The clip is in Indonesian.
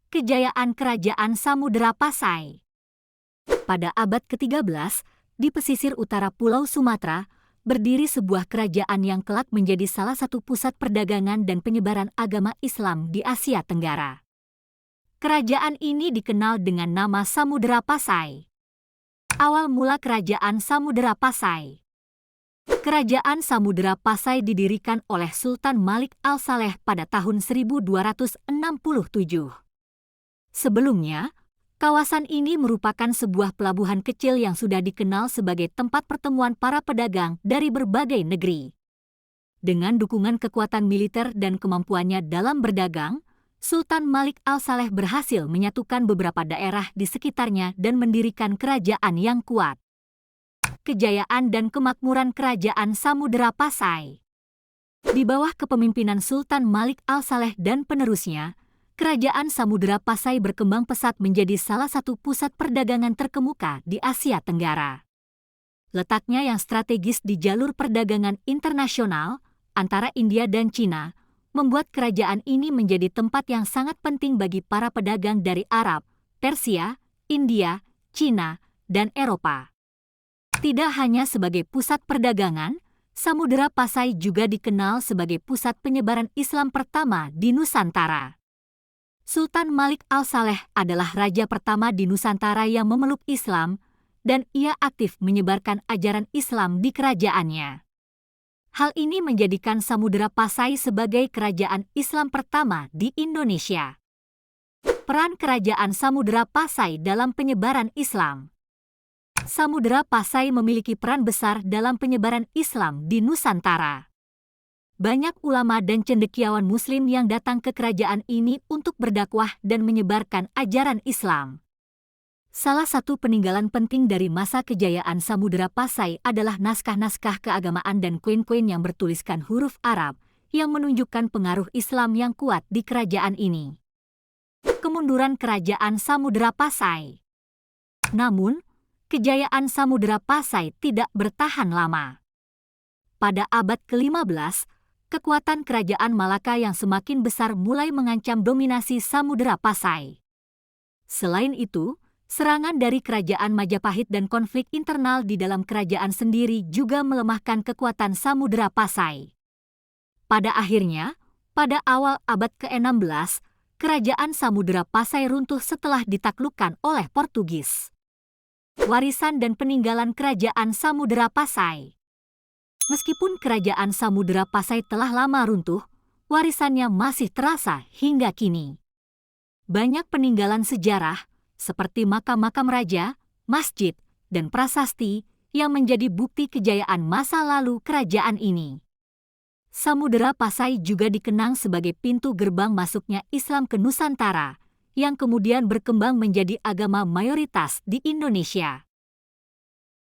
Kejayaan Kerajaan Samudera Pasai. Pada abad ke-13, di pesisir utara Pulau Sumatera, berdiri sebuah kerajaan yang kelak menjadi salah satu pusat perdagangan dan penyebaran agama Islam di Asia Tenggara. Kerajaan ini dikenal dengan nama Samudera Pasai. Awal mula Kerajaan Samudera Pasai. Kerajaan Samudera Pasai didirikan oleh Sultan Malik Al-Saleh pada tahun 1267. Sebelumnya, kawasan ini merupakan sebuah pelabuhan kecil yang sudah dikenal sebagai tempat pertemuan para pedagang dari berbagai negeri. Dengan dukungan kekuatan militer dan kemampuannya dalam berdagang, Sultan Malik Al-Saleh berhasil menyatukan beberapa daerah di sekitarnya dan mendirikan kerajaan yang kuat. Kejayaan dan kemakmuran Kerajaan Samudera Pasai. Di bawah kepemimpinan Sultan Malik Al-Saleh dan penerusnya, Kerajaan Samudera Pasai berkembang pesat menjadi salah satu pusat perdagangan terkemuka di Asia Tenggara. Letaknya yang strategis di jalur perdagangan internasional antara India dan Cina membuat kerajaan ini menjadi tempat yang sangat penting bagi para pedagang dari Arab, Persia, India, Cina, dan Eropa. Tidak hanya sebagai pusat perdagangan, Samudera Pasai juga dikenal sebagai pusat penyebaran Islam pertama di Nusantara. Sultan Malik Al-Saleh adalah raja pertama di Nusantara yang memeluk Islam, dan ia aktif menyebarkan ajaran Islam di kerajaannya. Hal ini menjadikan Samudera Pasai sebagai kerajaan Islam pertama di Indonesia. Peran Kerajaan Samudera Pasai dalam penyebaran Islam. Samudera Pasai memiliki peran besar dalam penyebaran Islam di Nusantara. Banyak ulama dan cendekiawan Muslim yang datang ke kerajaan ini untuk berdakwah dan menyebarkan ajaran Islam. Salah satu peninggalan penting dari masa kejayaan Samudera Pasai adalah naskah-naskah keagamaan dan koin-koin yang bertuliskan huruf Arab yang menunjukkan pengaruh Islam yang kuat di kerajaan ini. Kemunduran Kerajaan Samudera Pasai. Namun, kejayaan Samudera Pasai tidak bertahan lama. Pada abad ke-15, kekuatan kerajaan Malaka yang semakin besar mulai mengancam dominasi Samudera Pasai. Selain itu, serangan dari kerajaan Majapahit dan konflik internal di dalam kerajaan sendiri juga melemahkan kekuatan Samudera Pasai. Pada akhirnya, pada awal abad ke-16, kerajaan Samudera Pasai runtuh setelah ditaklukkan oleh Portugis. Warisan dan peninggalan Kerajaan Samudera Pasai. Meskipun Kerajaan Samudera Pasai telah lama runtuh, warisannya masih terasa hingga kini. Banyak peninggalan sejarah, seperti makam-makam raja, masjid, dan prasasti yang menjadi bukti kejayaan masa lalu kerajaan ini. Samudera Pasai juga dikenang sebagai pintu gerbang masuknya Islam ke Nusantara, yang kemudian berkembang menjadi agama mayoritas di Indonesia.